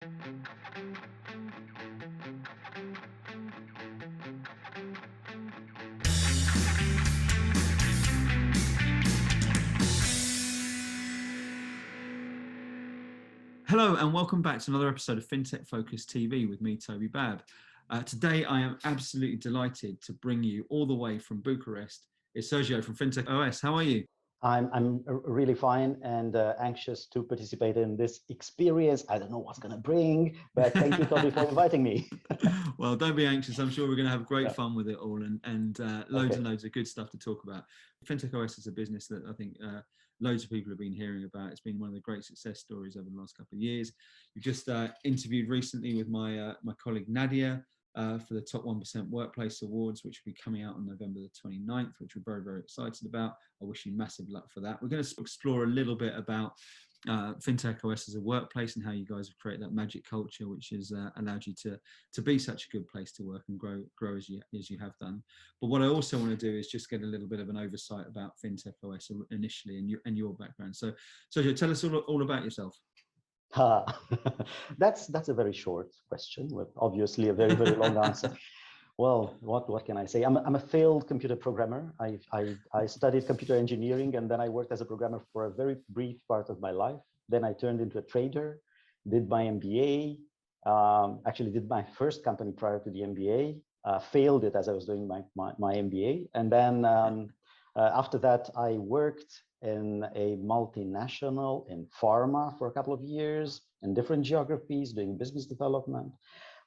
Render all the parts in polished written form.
Hello and welcome back to another episode of Fintech Focus TV with me, Toby. Today I am absolutely delighted to bring you all the way from Bucharest. It's Sergio from FintechOS. How are you? I'm really fine and anxious to participate in this experience. I don't know what's going to bring, but thank you, Toby, for inviting me. Well, don't be anxious. I'm sure we're going to have great fun with it all and loads and loads of good stuff to talk about. FintechOS is a business that I think loads of people have been hearing about. It's been one of the great success stories over the last couple of years. We've just interviewed recently with my colleague Nadia for the Top 1% Workplace Awards, which will be coming out on November the 29th, which we're very, very excited about. I wish you massive luck for that. We're going to explore a little bit about FintechOS as a workplace and how you guys have created that magic culture, which has allowed you to be such a good place to work and grow as you have done. But what I also want to do is just get a little bit of an oversight about FintechOS initially and your background. So Sergio, tell us all about yourself. That's a very short question with obviously a very, very long answer. Well, what can I say? I'm a failed computer programmer. I studied computer engineering, and then I worked as a programmer for a very brief part of my life. Then I turned into a trader, did my MBA, actually did my first company prior to the MBA, failed it as I was doing my MBA. And then after that, I worked in a multinational in pharma for a couple of years in different geographies doing business development.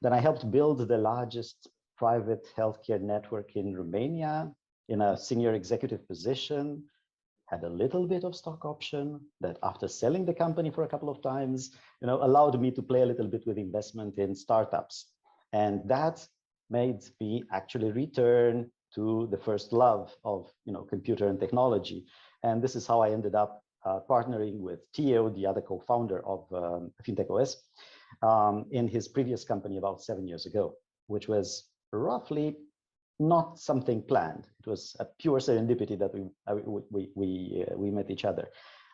Then I helped build the largest private healthcare network in Romania in a senior executive position, had a little bit of stock option that after selling the company for a couple of times, allowed me to play a little bit with investment in startups. And that made me actually return to the first love of, computer and technology. And this is how I ended up partnering with Theo, the other co-founder of FintechOS, in his previous company about 7 years ago, which was roughly not something planned. It was a pure serendipity that we met each other.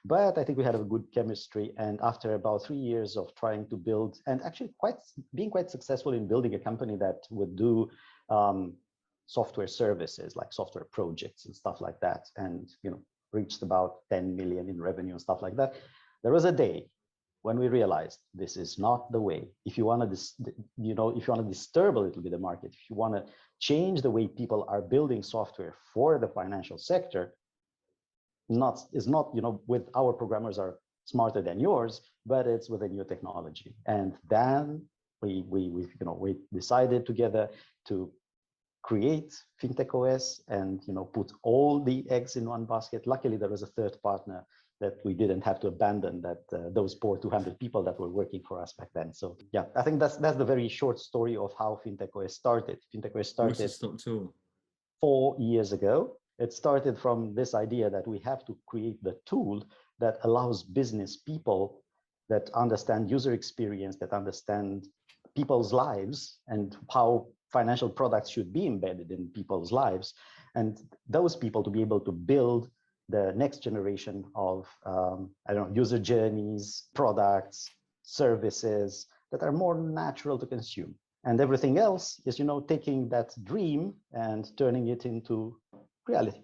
But I think we had a good chemistry. And after about 3 years of trying to build, and actually being quite successful in building a company that would do software services like software projects and stuff like that, and reached about 10 million in revenue and stuff like that, there was a day when we realized this is not the way. If you want to disturb a little bit the market, if you want to change the way people are building software for the financial sector, with our programmers are smarter than yours, but it's with a new technology. And then we decided together to create FintechOS and put all the eggs in one basket. Luckily, there was a third partner that we didn't have to abandon, those poor 200 people that were working for us back then. So yeah, I think that's the very short story of how FintechOS started. FintechOS started 4 years ago. It started from this idea that we have to create the tool that allows business people that understand user experience, that understand people's lives and how financial products should be embedded in people's lives, and those people to be able to build the next generation of user journeys, products, services that are more natural to consume. And everything else is, taking that dream and turning it into reality.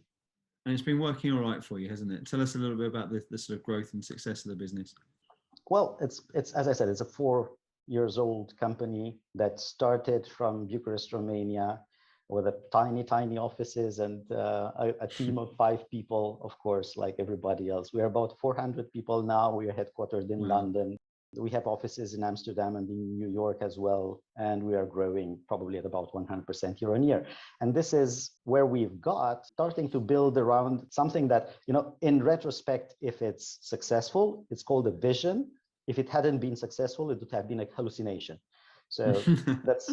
And it's been working all right for you, hasn't it? Tell us a little bit about the sort of growth and success of the business. Well, it's as I said, it's a 4-year-old company that started from Bucharest, Romania, with a tiny offices and a team of 5 people, of course, like everybody else. We're about 400 people now. We are headquartered in London. We have offices in Amsterdam and in New York as well. And we are growing probably at about 100% year on year. And this is where we've got starting to build around something that, in retrospect, if it's successful, it's called a vision. If it hadn't been successful, it would have been a hallucination. So that's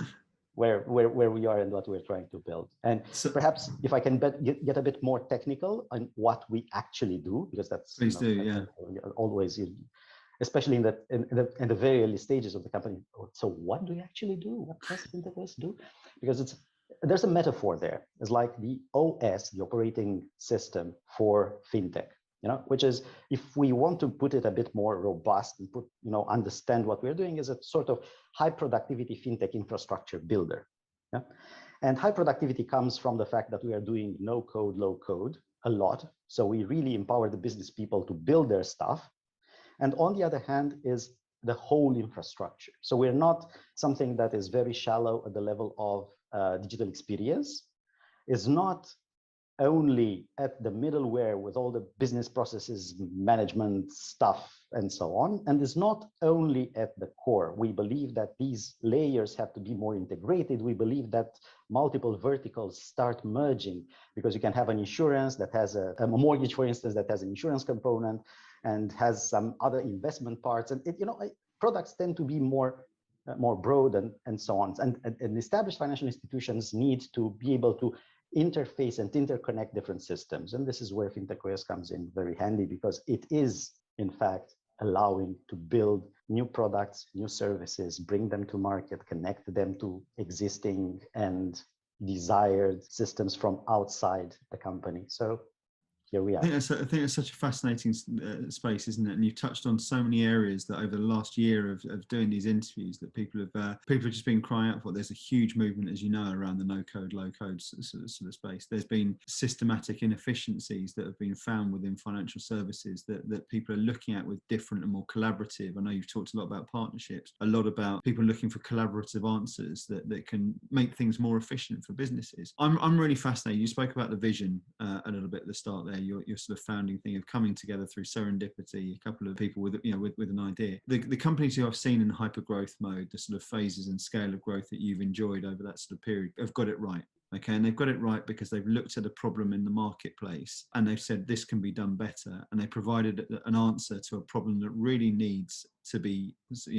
where we are and what we're trying to build. And so, perhaps if I can get a bit more technical on what we actually do, because that's, always, especially in the very early stages of the company. So what do we actually do? What does FintechOS do? Because there's a metaphor there. It's like the OS, the operating system for fintech. which is, if we want to put it a bit more robust and understand what we're doing, is a sort of high productivity fintech infrastructure builder. Yeah? And high productivity comes from the fact that we are doing no code, low code a lot. So we really empower the business people to build their stuff. And on the other hand is the whole infrastructure. So we're not something that is very shallow at the level of digital experience. It's not only at the middleware with all the business processes, management stuff, and so on. And it's not only at the core. We believe that these layers have to be more integrated. We believe that multiple verticals start merging, because you can have an insurance that has a mortgage, for instance, that has an insurance component and has some other investment parts. And products tend to be more broad and so on. And established financial institutions need to be able to interface and interconnect different systems. And this is where FintechOS comes in very handy, because it is, in fact, allowing to build new products, new services, bring them to market, connect them to existing and desired systems from outside the company. So here we are. I think it's such a fascinating space, isn't it? And you've touched on so many areas that over the last year of doing these interviews that people have just been crying out for. There's a huge movement, as you know, around the no-code, low-code sort of space. There's been systematic inefficiencies that have been found within financial services that people are looking at with different and more collaborative. I know you've talked a lot about partnerships, a lot about people looking for collaborative answers that can make things more efficient for businesses. I'm really fascinated. You spoke about the vision a little bit at the start there. Your sort of founding thing of coming together through serendipity, a couple of people with an idea. The companies who I've seen in hyper growth mode, the sort of phases and scale of growth that you've enjoyed over that sort of period, have got it right. Okay, and they've got it right because they've looked at a problem in the marketplace and they've said this can be done better, and they provided an answer to a problem that really needs to be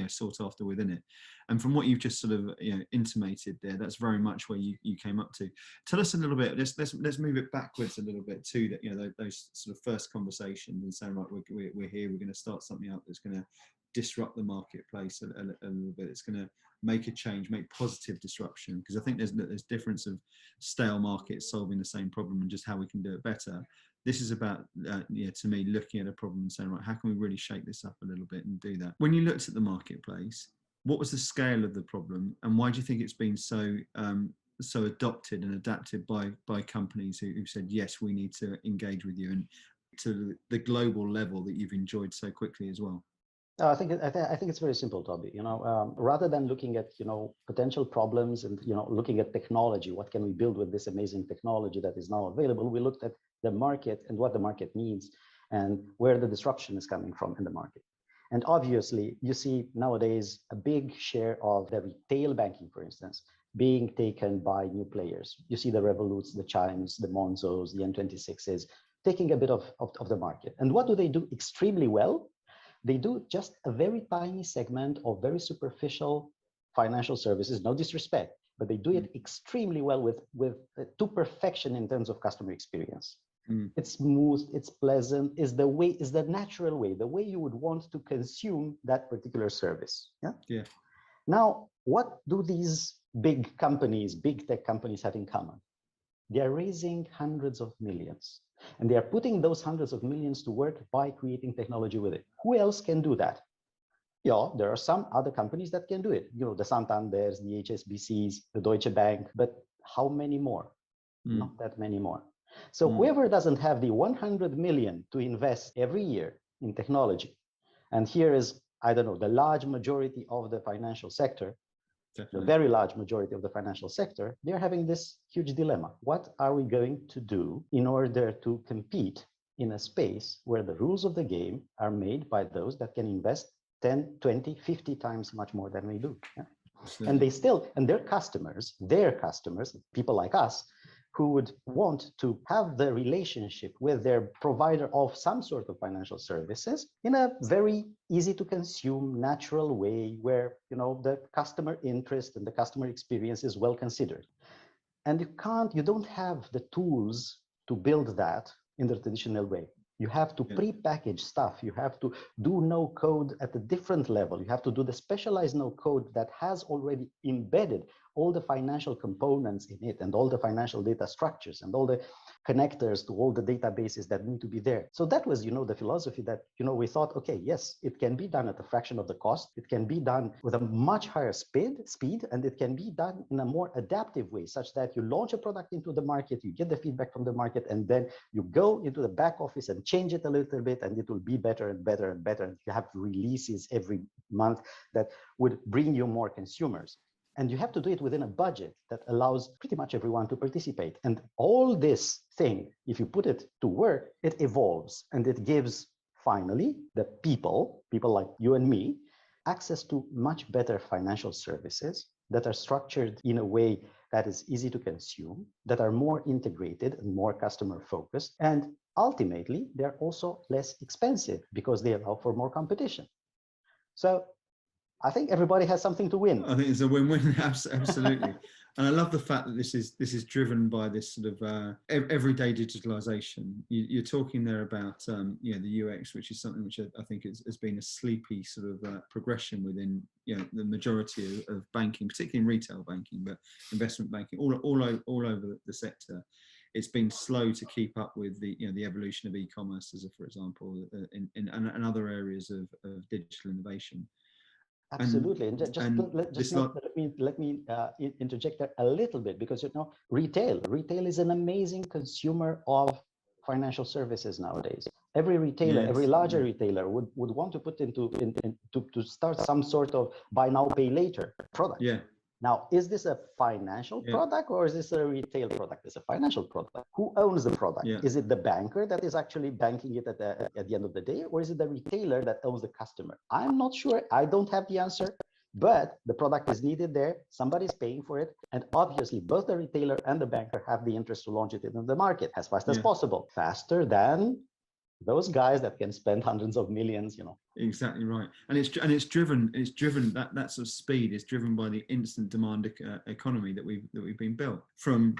sought after within it. And from what you've just sort of intimated there, that's very much where you came up to. Tell us a little bit. Let's move it backwards a little bit to that. Those sort of first conversations and saying, right, we're here. We're going to start something up that's going to disrupt the marketplace a little bit. It's going to make a change, make positive disruption, because I think there's difference of stale markets solving the same problem and just how we can do it better. This is about, to me, looking at a problem and saying, right, how can we really shake this up a little bit and do that? When you looked at the marketplace, what was the scale of the problem, and why do you think it's been so adopted and adapted by companies who said, yes, we need to engage with you, and to the global level that you've enjoyed so quickly as well? I think it's very simple, Toby. Rather than looking at potential problems and looking at technology, what can we build with this amazing technology that is now available? We looked at the market and what the market needs and where the disruption is coming from in the market. And obviously, you see nowadays a big share of the retail banking, for instance, being taken by new players. You see the Revoluts, the Chimes, the Monzos, the N26s taking a bit of the market. And what do they do extremely well? They do just a very tiny segment of very superficial financial services, no disrespect, but they do it extremely well with to perfection in terms of customer experience. It's smooth, it's pleasant, is the natural way, the way you would want to consume that particular service. Yeah. Now, what do these big companies, big tech companies have in common? They are raising hundreds of millions. And they are putting those hundreds of millions to work by creating technology with it. Who else can do that? Yeah, there are some other companies that can do it. The Santanders, the HSBCs, the Deutsche Bank, but how many more? Not that many more. So whoever doesn't have the 100 million to invest every year in technology, and here is, I don't know, the large majority of the financial sector, the very large majority of the financial sector, they're having this huge dilemma. What are we going to do in order to compete in a space where the rules of the game are made by those that can invest 10, 20, 50 times much more than we do? Yeah? And their customers, people like us, who would want to have the relationship with their provider of some sort of financial services in a very easy to consume, natural way where the customer interest and the customer experience is well considered. And you don't have the tools to build that in the traditional way. You have to pre-package stuff. You have to do no code at a different level. You have to do the specialized no code that has already embedded all the financial components in it and all the financial data structures and all the connectors to all the databases that need to be there. So that was, the philosophy that, we thought, okay, yes, it can be done at a fraction of the cost. It can be done with a much higher speed, and it can be done in a more adaptive way, such that you launch a product into the market, you get the feedback from the market, and then you go into the back office and change it a little bit, and it will be better and better and better. And you have releases every month that would bring you more consumers. And you have to do it within a budget that allows pretty much everyone to participate. And all this thing, if you put it to work, it evolves and it gives finally the people like you and me, access to much better financial services that are structured in a way that is easy to consume, that are more integrated and more customer focused. And ultimately, they're also less expensive because they allow for more competition. So I think everybody has something to win. I think it's a win-win, absolutely. And I love the fact that this is driven by this sort of everyday digitalization. You're talking there about the UX, which is something which I think has been a sleepy sort of progression within the majority of banking, particularly in retail banking, but investment banking all over the sector. It's been slow to keep up with the evolution of e-commerce, for example, and other areas of digital innovation. Absolutely, and let me interject there a little bit, because retail is an amazing consumer of financial services nowadays. Every retailer, every larger retailer would want to put to start some sort of buy now pay later product. Yeah. Now, is this a financial product or is this a retail product? It's a financial product. Who owns the product? Yeah. Is it the banker that is actually banking it at the end of the day, or is it the retailer that owns the customer? I'm not sure. I don't have the answer, but the product is needed there. Somebody's paying for it. And obviously, both the retailer and the banker have the interest to launch it in the market as fast as possible, faster than those guys that can spend hundreds of millions, Exactly right, and it's driven that sort of speed is driven by the instant demand economy that we've been built from.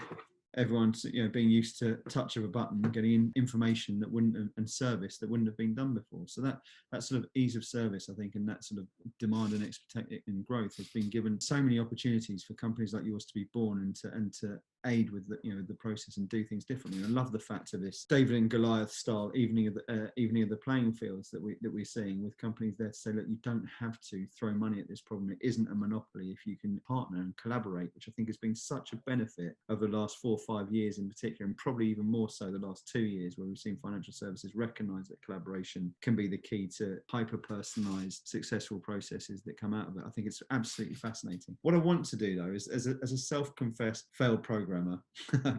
Everyone's being used to touch of a button, getting information that wouldn't have, and service that wouldn't have been done before. So that sort of ease of service, I think, and that sort of demand and growth has been given so many opportunities for companies like yours to be born and to aid with the process and do things differently. And I love the fact of this David and Goliath style evening of the playing fields that we're seeing, with companies there to say, look, you don't have to throw money at this problem. It isn't a monopoly if you can partner and collaborate, which I think has been such a benefit over the last 4 or 5 years in particular, and probably even more so the last 2 years, where we've seen financial services recognize that collaboration can be the key to hyper-personalized successful processes that come out of it. I think it's absolutely fascinating. What I want to do though is, as a self-confessed failed programmer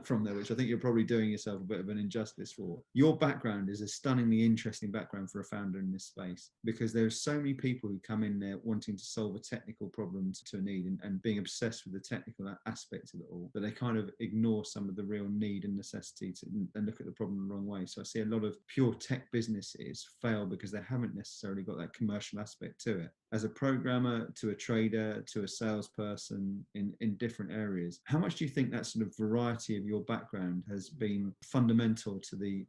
from there, which I think you're probably doing yourself a bit of an injustice for, your background is a stunningly interesting background for a founder in this space, because there are so many people who come in there wanting to solve a technical problem to a need and being obsessed with the technical aspects of it all, that they kind of ignore some of the real need and necessity and look at the problem the wrong way. So I see a lot of pure tech businesses fail because they haven't necessarily got that commercial aspect to it. As a programmer, to a trader, to a salesperson in different areas, how much do you think that sort of variety of your background has been fundamental to the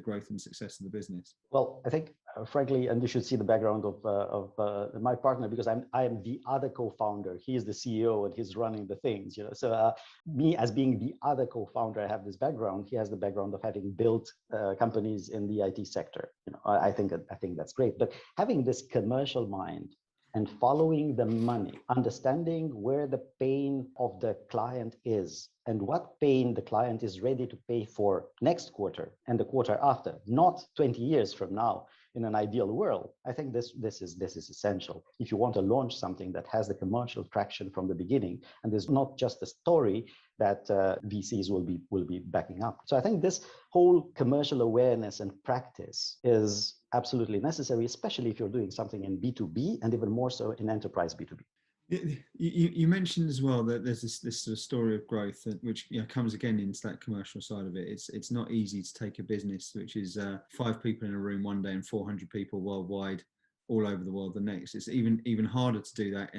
growth and success of the business? Well, I think, frankly, and you should see the background of my partner, because I am the other co-founder. He is the CEO and he's running the things. So me, as being the other co-founder, I have this background. He has the background of having built companies in the IT sector. I think that's great. But having this commercial mind and following the money, understanding where the pain of the client is and what pain the client is ready to pay for next quarter and the quarter after, not 20 years from now. In an ideal world, I think this is essential if you want to launch something that has the commercial traction from the beginning, and there's not just a story that VCs will be backing up. So I think this whole commercial awareness and practice is absolutely necessary, especially if you're doing something in B2B and even more so in enterprise B2B. You mentioned as well that there's this sort of story of growth, which comes again into that commercial side of it. It's not easy to take a business which is 5 people in a room one day and 400 people worldwide, all over the world the next. It's even harder to do that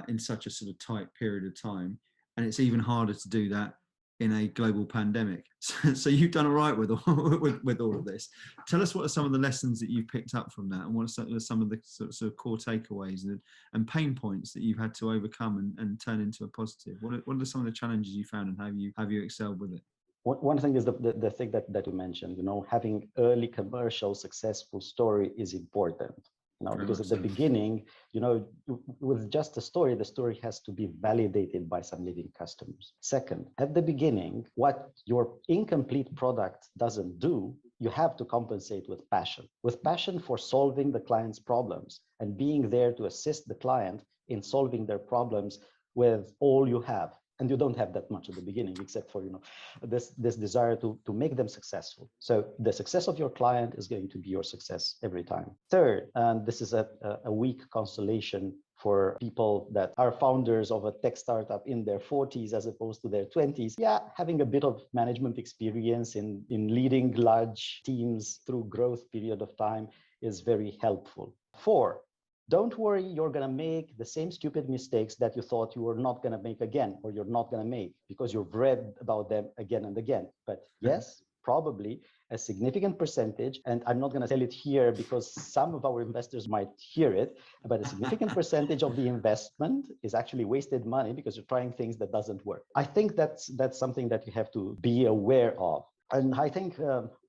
in such a sort of tight period of time, and it's even harder to do that in a global pandemic. So you've done all right with all of this. Tell us what are some of the lessons that you've picked up from that, and what are some of the sort of core takeaways and pain points that you've had to overcome and turn into a positive. What are some of the challenges you found, and have you excelled with it? One thing is the thing that you mentioned, having early commercial successful story is important. Because at the beginning, with just a story, the story has to be validated by some living customers. Second, at the beginning, what your incomplete product doesn't do, you have to compensate with passion for solving the client's problems and being there to assist the client in solving their problems with all you have. And you don't have that much at the beginning, except for this desire to make them successful. So the success of your client is going to be your success every time. Third, and this is a weak consolation for people that are founders of a tech startup in their 40s as opposed to their 20s. Yeah, having a bit of management experience in leading large teams through growth period of time is very helpful. 4, don't worry, you're going to make the same stupid mistakes that you thought you were not going to make again, or you're not going to make because you've read about them again and again. But yes, probably a significant percentage, and I'm not going to tell it here because some of our investors might hear it, but a significant percentage of the investment is actually wasted money because you're trying things that doesn't work. I think that's something that you have to be aware of. And I think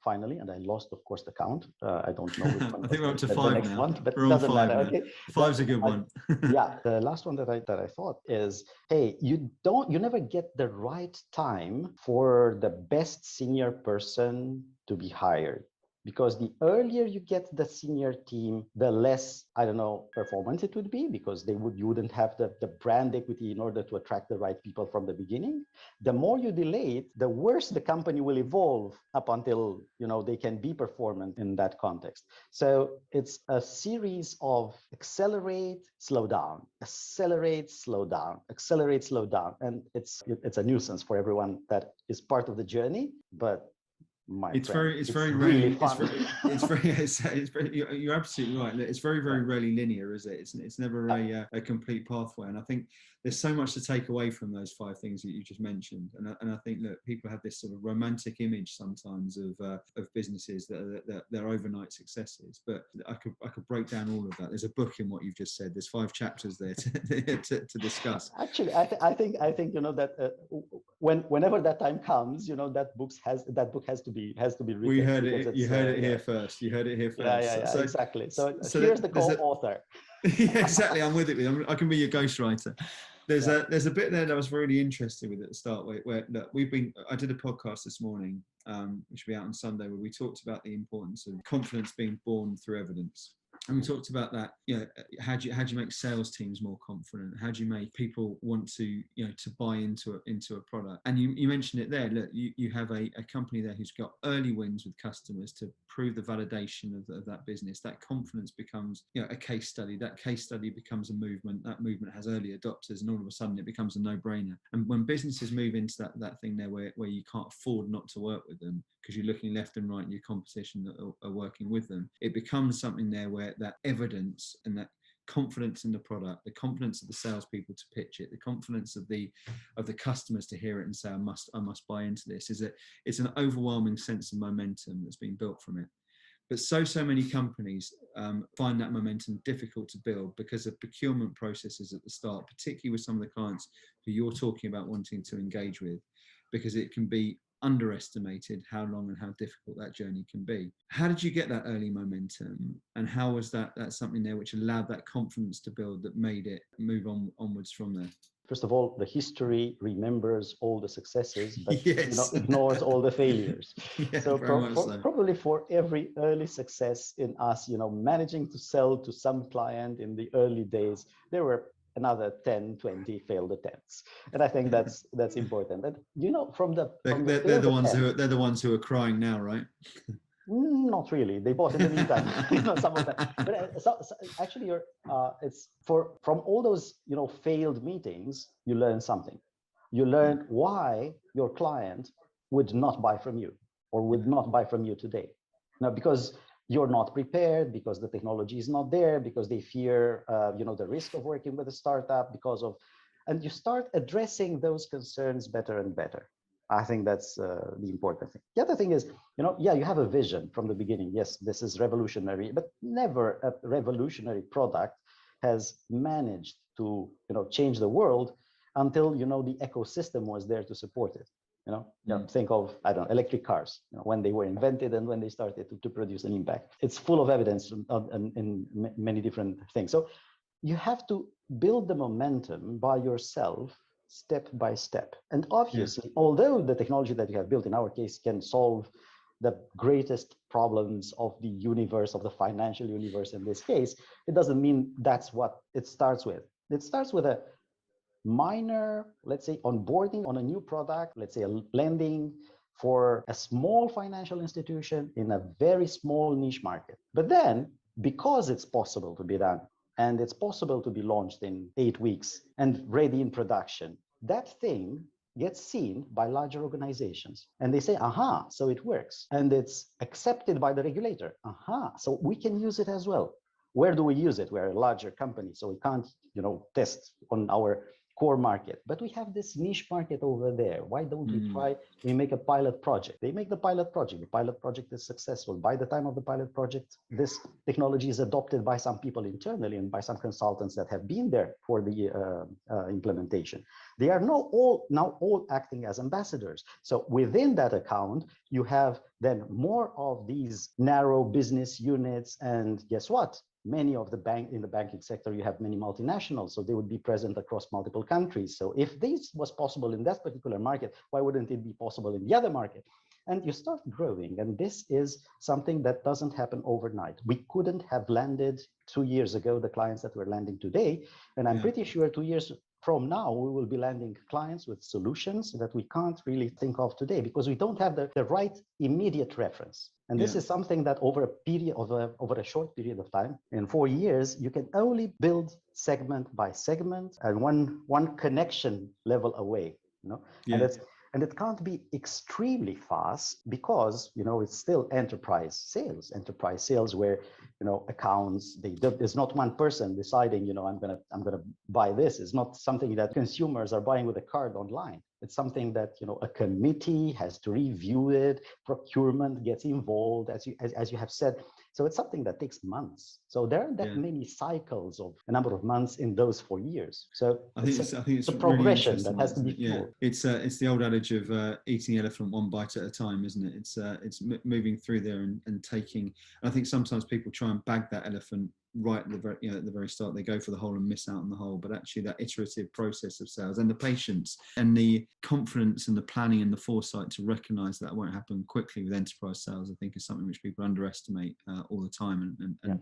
finally, and I lost, of course, the count. I don't know which one. I think we're up to 5 now. One, but we're it doesn't matter. Now. Okay, 5's a good one. Yeah, the last one that I thought is, hey, you never get the right time for the best senior person to be hired. Because the earlier you get the senior team, the less, performance it would be, because you wouldn't have the brand equity in order to attract the right people from the beginning. The more you delay it, the worse the company will evolve up until, they can be performant in that context. So it's a series of accelerate, slow down, accelerate, slow down, accelerate, slow down. And it's a nuisance for everyone that is part of the journey, but it's very rarely fun. You're absolutely right. It's very rarely linear, is it? It's never a complete pathway. And I think there's so much to take away from those 5 things that you just mentioned. And I think that people have this sort of romantic image sometimes of businesses that they're overnight successes. But I could break down all of that. There's a book in what you've just said. There's 5 chapters there to discuss. Actually, I think that whenever that time comes, that book has to be written. We heard it. You heard it here first. You heard it here first. Yeah, so, exactly. So here's the co-author. Yeah, exactly. I'm with it. I can be your ghostwriter. There's a bit there that I was really interested with at the start, where look, I did a podcast this morning, which will be out on Sunday, where we talked about the importance of confidence being born through evidence. And we talked about that, how do you make sales teams more confident? How do you make people want to, to buy into a product? And you mentioned it there. Look, you have a company there who's got early wins with customers to prove the validation of that business. That confidence becomes, a case study. That case study becomes a movement. That movement has early adopters, and all of a sudden it becomes a no-brainer. And when businesses move into that thing there where you can't afford not to work with them because you're looking left and right and your competition are working with them, it becomes something there where that evidence and that confidence in the product, the confidence of the salespeople to pitch it, the confidence of the customers to hear it and say, I must buy into this, it's an overwhelming sense of momentum that's been built from it. But so many companies find that momentum difficult to build because of procurement processes at the start, particularly with some of the clients who you're talking about wanting to engage with, because it can be underestimated how long and how difficult that journey can be. How did you get that early momentum, and how was that something there which allowed that confidence to build that made it move onwards from there? First of all, the history remembers all the successes, but yes. Ignores all the failures. Yeah, so, so probably for every early success in us, managing to sell to some client in the early days, there were another 10, 20 failed attempts, and I think that's important. And they're the ones who are crying now, right? Not really. They bought in the meantime. Some of them. But actually, it's from all those failed meetings, you learn something. You learn why your client would not buy from you or would not buy from you today. Now, because you're not prepared, because the technology is not there, because they fear, the risk of working with a startup, and you start addressing those concerns better and better. I think that's the important thing. The other thing is, yeah, you have a vision from the beginning. Yes, this is revolutionary, but never a revolutionary product has managed to, change the world until, the ecosystem was there to support it. Think of, I don't know, electric cars, when they were invented and when they started to produce an impact. It's full of evidence in many different things. So you have to build the momentum by yourself, step by step. And obviously, although the technology that you have built in our case can solve the greatest problems of the universe, of the financial universe in this case, it doesn't mean that's what it starts with. It starts with a minor, let's say, onboarding on a new product, let's say a lending for a small financial institution in a very small niche market. But then, because it's possible to be done, and it's possible to be launched in 8 weeks and ready in production, that thing gets seen by larger organizations. And they say, aha, so it works. And it's accepted by the regulator. Aha, so we can use it as well. Where do we use it? We're a larger company, so we can't, test on our core market, but we have this niche market over there. Why don't we try? We make a pilot project. They make the pilot project. The pilot project is successful. By the time of the pilot project, this technology is adopted by some people internally and by some consultants that have been there for the implementation. They are now all acting as ambassadors. So within that account, you have then more of these narrow business units, and guess what? Many of the in the banking sector, you have many multinationals, so they would be present across multiple countries. So if this was possible in that particular market, why wouldn't it be possible in the other market? And you start growing, and this is something that doesn't happen overnight. We couldn't have landed 2 years ago the clients that we're landing today, and I'm pretty sure 2 years from now, we will be landing clients with solutions that we can't really think of today because we don't have the right immediate reference. And this is something that over a short period of time, in 4 years, you can only build segment by segment and one connection level away. And it can't be extremely fast because it's still enterprise sales where accounts, there's not one person deciding I'm gonna buy this. It's not something that consumers are buying with a card online. It's something that a committee has to review it. Procurement gets involved, as you have said. So it's something that takes months. So there aren't that many cycles of a number of months in those 4 years. So I think it's a progression really that has to be fueled. It's the old adage of eating the elephant one bite at a time, isn't it? It's moving through there and taking. And I think sometimes people try and bag that elephant right at the very start. They go for the whole and miss out on the whole. But actually, that iterative process of sales and the patience and the confidence and the planning and the foresight to recognise that it won't happen quickly with enterprise sales, I think, is something which people underestimate all the time. And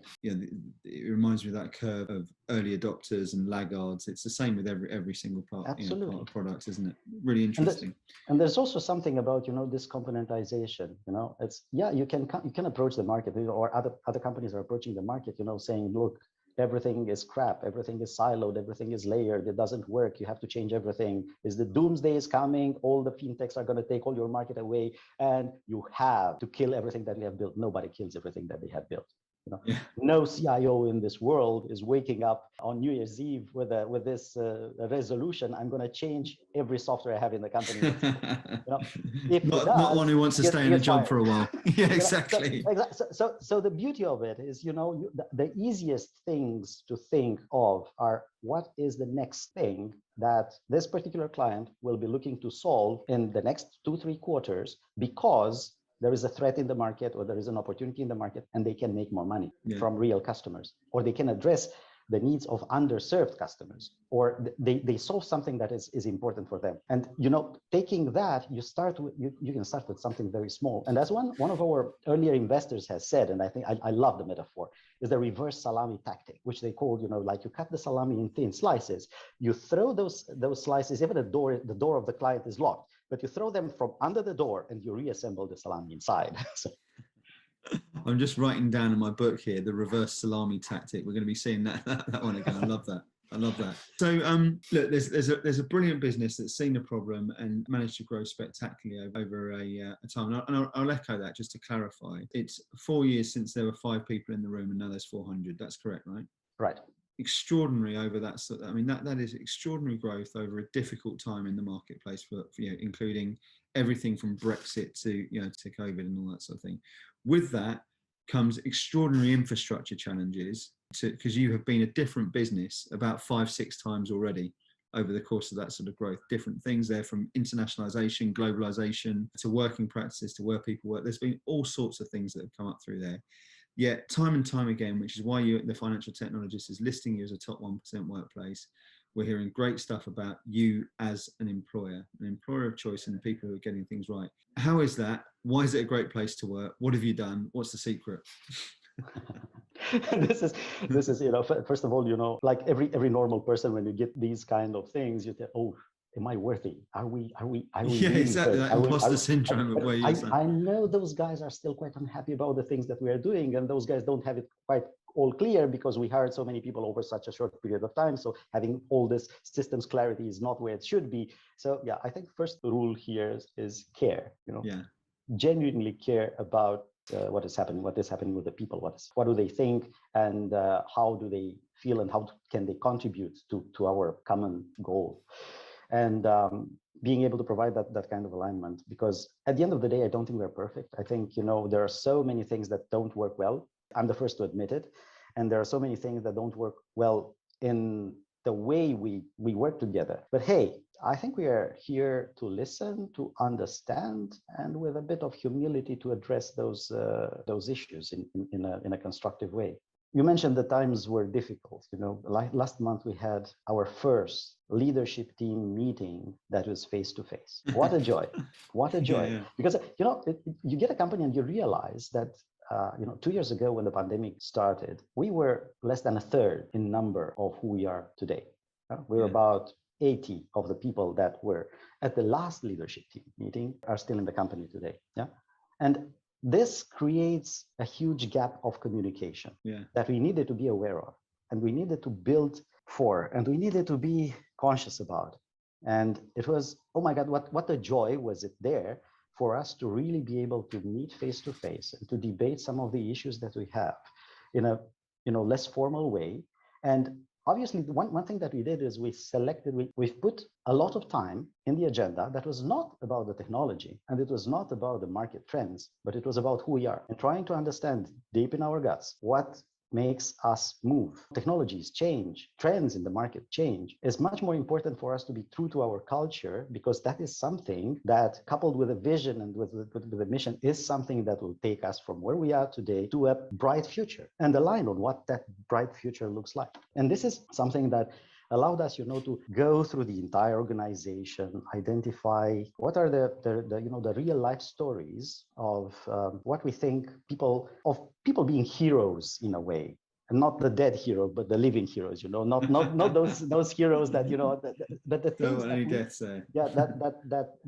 it reminds me of that curve of early adopters and laggards. It's the same with every single part, part of products, isn't it? Really interesting. And there's also something about this componentization. It's you can approach the market, or other companies are approaching the market, saying, look, everything is crap, everything is siloed, everything is layered, it doesn't work, you have to change everything. Is the doomsday is coming, all the fintechs are going to take all your market away, and you have to kill everything that we have built. Nobody kills everything that they have built. No CIO in this world is waking up on New Year's Eve with this resolution. I'm going to change every software I have in the company. If not one who wants to stay in a job for a while. Yeah, exactly. So the beauty of it is, the easiest things to think of are what is the next thing that this particular client will be looking to solve in the next 2-3 quarters, because there is a threat in the market, or there is an opportunity in the market, and they can make more money from real customers, or they can address the needs of underserved customers, or they solve something that is important for them. And taking that, you can start with something very small. And as one of our earlier investors has said, and I think I love the metaphor, is the reverse salami tactic, which they call, like you cut the salami in thin slices, you throw those slices, even the door of the client is locked, but you throw them from under the door and you reassemble the salami inside. I'm just writing down in my book here, the reverse salami tactic. We're going to be seeing that one again. I love that. So look, there's a brilliant business that's seen the problem and managed to grow spectacularly over a time. And I'll echo that just to clarify. It's 4 years since there were 5 people in the room, and now there's 400. That's correct, right? Right. extraordinary over that. I mean, that is extraordinary growth over a difficult time in the marketplace for including everything from Brexit to to COVID and all that sort of thing. With that comes extraordinary infrastructure challenges, because you have been a different business about 5-6 times already over the course of that sort of growth. Different things there, from internationalization, globalization, to working practices, to where people work. There's been all sorts of things that have come up through there. Yet time and time again, which is why the Financial Technologist is listing you as a top 1% workplace, we're hearing great stuff about you as an employer of choice, and the people who are getting things right. How is that? Why is it a great place to work? What have you done? What's the secret? this is first of all, like every normal person, when you get these kind of things, you think, oh, am I worthy? Are we Yeah, really exactly. That imposter syndrome of where you're I know those guys are still quite unhappy about the things that we are doing, and those guys don't have it quite all clear because we hired so many people over such a short period of time. So having all this systems clarity is not where it should be. So yeah, I think first rule here is care. Yeah. Genuinely care about what is happening with the people, what do they think, and how do they feel, and how can they contribute to our common goal, and being able to provide that kind of alignment. Because at the end of the day, I don't think we're perfect. I think there are so many things that don't work well. I'm the first to admit it, and there are so many things that don't work well in the way we work together. But hey, I think we are here to listen, to understand, and with a bit of humility to address those issues in a constructive way. You mentioned the times were difficult. Last month we had our first leadership team meeting that was face to face. What a joy! What a joy! Yeah. Because you get a company and you realize that 2 years ago, when the pandemic started, we were less than a third in number of who we are today. We're about 80 of the people that were at the last leadership team meeting are still in the company today. Yeah, and this creates a huge gap of communication that we needed to be aware of, and we needed to build for, and we needed to be conscious about. And it was, oh my God, what a joy was it there for us to really be able to meet face to face and to debate some of the issues that we have in a less formal way. And obviously, one thing that we did is we've put a lot of time in the agenda that was not about the technology, and it was not about the market trends, but it was about who we are, and trying to understand deep in our guts what makes us move. Technologies change, trends in the market change. It's much more important for us to be true to our culture, because that is something that, coupled with a vision and with a mission, is something that will take us from where we are today to a bright future, and align on what that bright future looks like. And this is something that allowed us, to go through the entire organization, identify what are the real life stories of what we think people being heroes in a way, and not the dead hero, but the living heroes. Not those heroes that but the things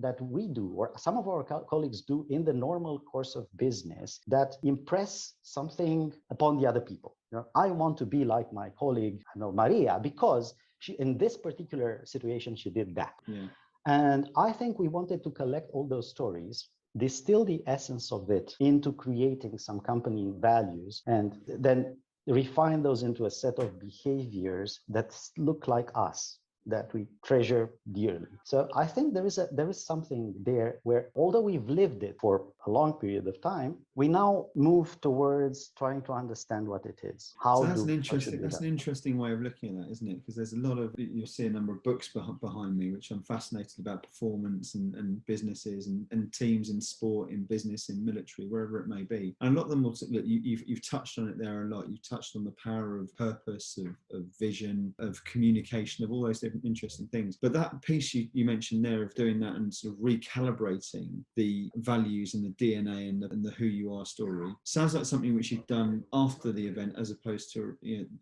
that we do, or some of our colleagues do in the normal course of business, that impress something upon the other people. I want to be like my colleague, Maria, because she, in this particular situation, she did that. Yeah. And I think we wanted to collect all those stories, distill the essence of it into creating some company values, and then refine those into a set of behaviors that look like us, that we treasure dearly. So I think there is something there where, although we've lived it for a long period of time, we now move towards trying to understand what it is. That's an interesting way of looking at that, isn't it? Because there's a lot of, you'll see a number of books behind me, which I'm fascinated about performance and businesses and teams in sport, in business, in military, wherever it may be. And a lot of them will, you've touched on it there a lot. You've touched on the power of purpose, of vision, of communication, of all those different interesting things. But that piece you mentioned there of doing that and sort of recalibrating the values and the DNA and the who you are story sounds like something which you've done after the event, as opposed to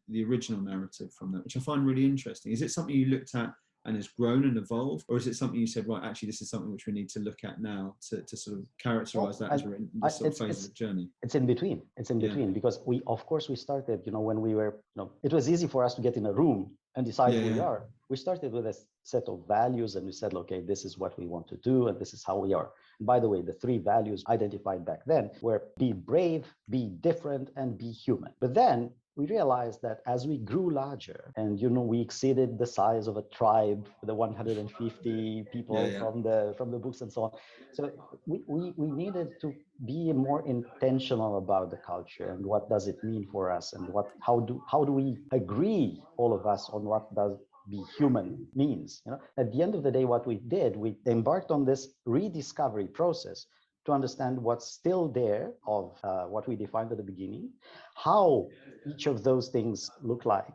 the original narrative from that, which I find really interesting. Is it something you looked at and has grown and evolved, or is it something you said, right, actually this is something which we need to look at now to sort of characterize that as we're in this sort of phase of the journey? It's in between. Because we started, when we were, it was easy for us to get in a room and decide who we are. We started with a set of values, and we said, okay, this is what we want to do, and this is how we are. By the way, the 3 values identified back then were: be brave, be different, and be human. But then we realized that as we grew larger and, we exceeded the size of a tribe, the 150 people from the books and so on. So we needed to be more intentional about the culture and what does it mean for us, and how do we agree, all of us, on what does be human means. At the end of the day, what we did, we embarked on this rediscovery process to understand what's still there of what we defined at the beginning, how each of those things look like,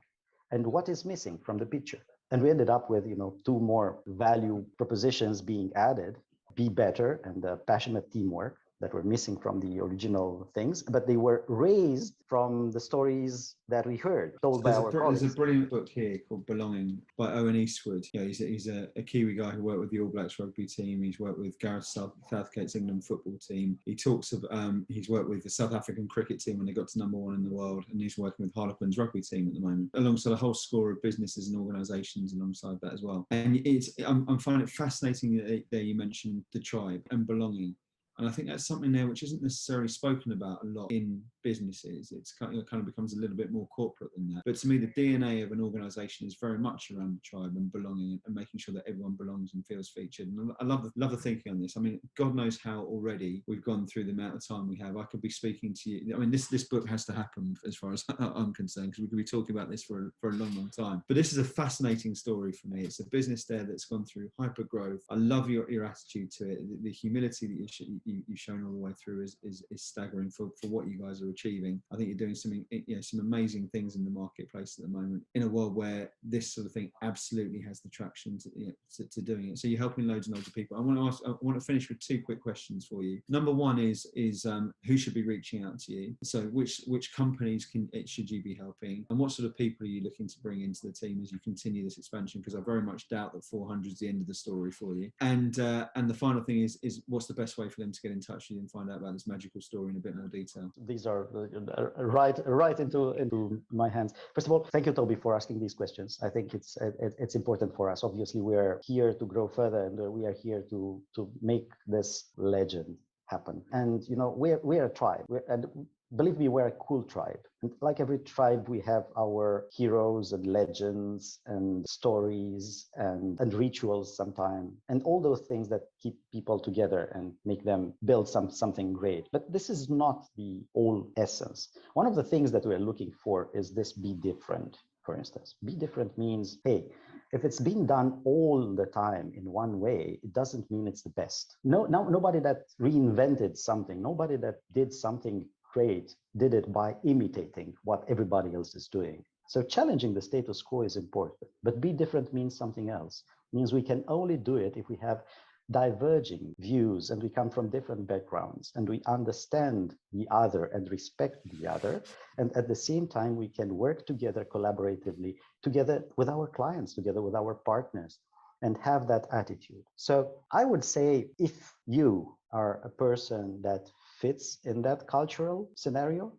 and what is missing from the picture. And we ended up with, two more value propositions being added: be better and passionate teamwork, that were missing from the original things, but they were raised from the stories that we heard told by our colleagues. There's a brilliant book here called Belonging by Owen Eastwood. He's a Kiwi guy who worked with the All Blacks rugby team. He's worked with Gareth Southgate's England football team. He talks of he's worked with the South African cricket team when they got to #1 in the world, and he's working with Harlequins rugby team at the moment, alongside a whole score of businesses and organisations alongside that as well. And I'm finding it fascinating that you mentioned the tribe and belonging. And I think that's something there which isn't necessarily spoken about a lot in businesses. It kind of becomes a little bit more corporate than that. But to me, the DNA of an organisation is very much around the tribe and belonging, and making sure that everyone belongs and feels featured. And I love the thinking on this. I mean, God knows how already we've gone through the amount of time we have. I could be speaking to you. I mean, this book has to happen as far as I'm concerned, because we could be talking about this for a long, long time. But this is a fascinating story for me. It's a business there that's gone through hyper growth. I love your attitude to it. The humility that you've shown all the way through is staggering for what you guys are achieving. I think you're doing some amazing things in the marketplace at the moment, in a world where this sort of thing absolutely has the traction to doing it. So you're helping loads and loads of people. I want to finish with 2 quick questions for you. Number 1 is who should be reaching out to you? So which companies should you be helping, and what sort of people are you looking to bring into the team as you continue this expansion? Because I very much doubt that 400 is the end of the story for you. And the final thing is what's the best way for them to get in touch with you and find out about this magical story in a bit more detail? These are right into my hands. First of all, thank you, Toby, for asking these questions. I think it's important for us. Obviously, we're here to grow further, and we are here to make this legend happen. And we're a tribe, and believe me, we're a cool tribe. And like every tribe, we have our heroes and legends and stories and rituals sometimes, and all those things that keep people together and make them build something great. But this is not the whole essence. One of the things that we're looking for is this: be different. For instance, be different means, hey, if it's being done all the time in one way, it doesn't mean it's the best. Nobody that reinvented something, nobody that did something great did it by imitating what everybody else is doing. So challenging the status quo is important, but be different means something else. It means we can only do it if we have diverging views and we come from different backgrounds and we understand the other and respect the other. And at the same time, we can work together collaboratively, together with our clients, together with our partners, and have that attitude. So I would say, if you are a person that fits in that cultural scenario,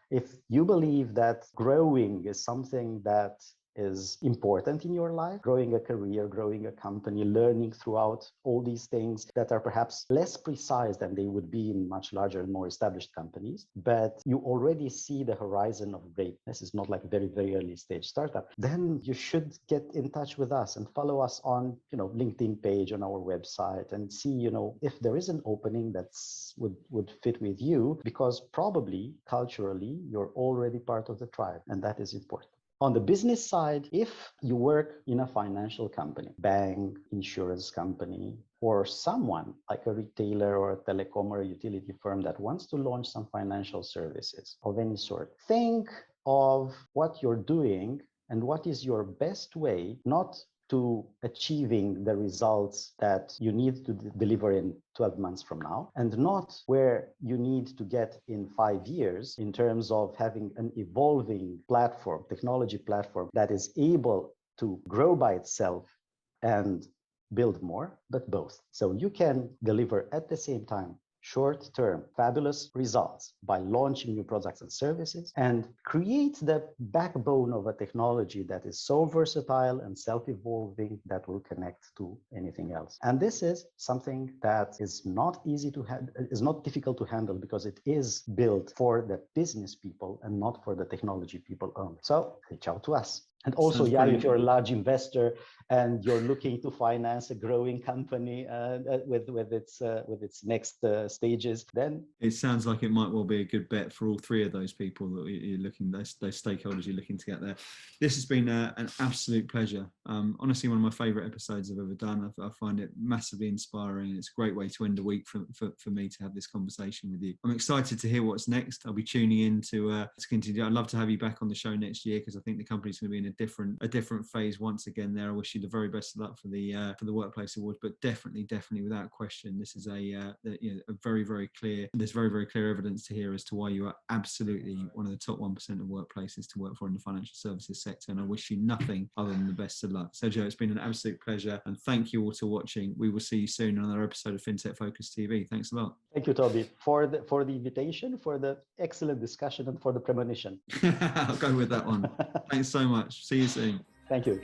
if you believe that growing is something that is important in your life, growing a career, growing a company, learning throughout all these things that are perhaps less precise than they would be in much larger and more established companies, but you already see the horizon of greatness, is not like a very, very early stage startup, then you should get in touch with us and follow us on, LinkedIn page, on our website, and see, if there is an opening that's would fit with you, because probably culturally you're already part of the tribe, and that is important. On the business side, if you work in a financial company, bank, insurance company, or someone like a retailer or a telecom or a utility firm that wants to launch some financial services of any sort, think of what you're doing and what is your best way, not to achieving the results that you need to deliver in 12 months from now, and not where you need to get in 5 years in terms of having an evolving platform, technology platform that is able to grow by itself and build more, but both. So you can deliver at the same time short-term fabulous results by launching new products and services, and create the backbone of a technology that is so versatile and self-evolving that will connect to anything else. And this is something that is not easy to is not difficult to handle, because it is built for the business people and not for the technology people only. So reach out to us. And also, if you're a large investor and you're looking to finance a growing company with its next stages, then it sounds like it might well be a good bet for all three of those people that you're looking, those stakeholders you're looking to get there. This has been an absolute pleasure. Honestly, one of my favourite episodes I've ever done. I find it massively inspiring. It's a great way to end a week for me to have this conversation with you. I'm excited to hear what's next. I'll be tuning in to continue. I'd love to have you back on the show next year, because I think the company's going to be in a different phase once again there. I wish you the very best of luck for the Workplace Awards, but definitely without question, this is a very, very clear, there's very, very clear evidence to hear as to why you are absolutely one of the top 1% of workplaces to work for in the financial services sector, and I wish you nothing other than the best of luck. Sergio, it's been an absolute pleasure, and thank you all for watching. We will see you soon on another episode of Fintech Focus TV. Thanks a lot. Thank you, Toby, for the invitation, for the excellent discussion, and for the premonition. I'll go with that one. Thanks so much. See you soon. Thank you.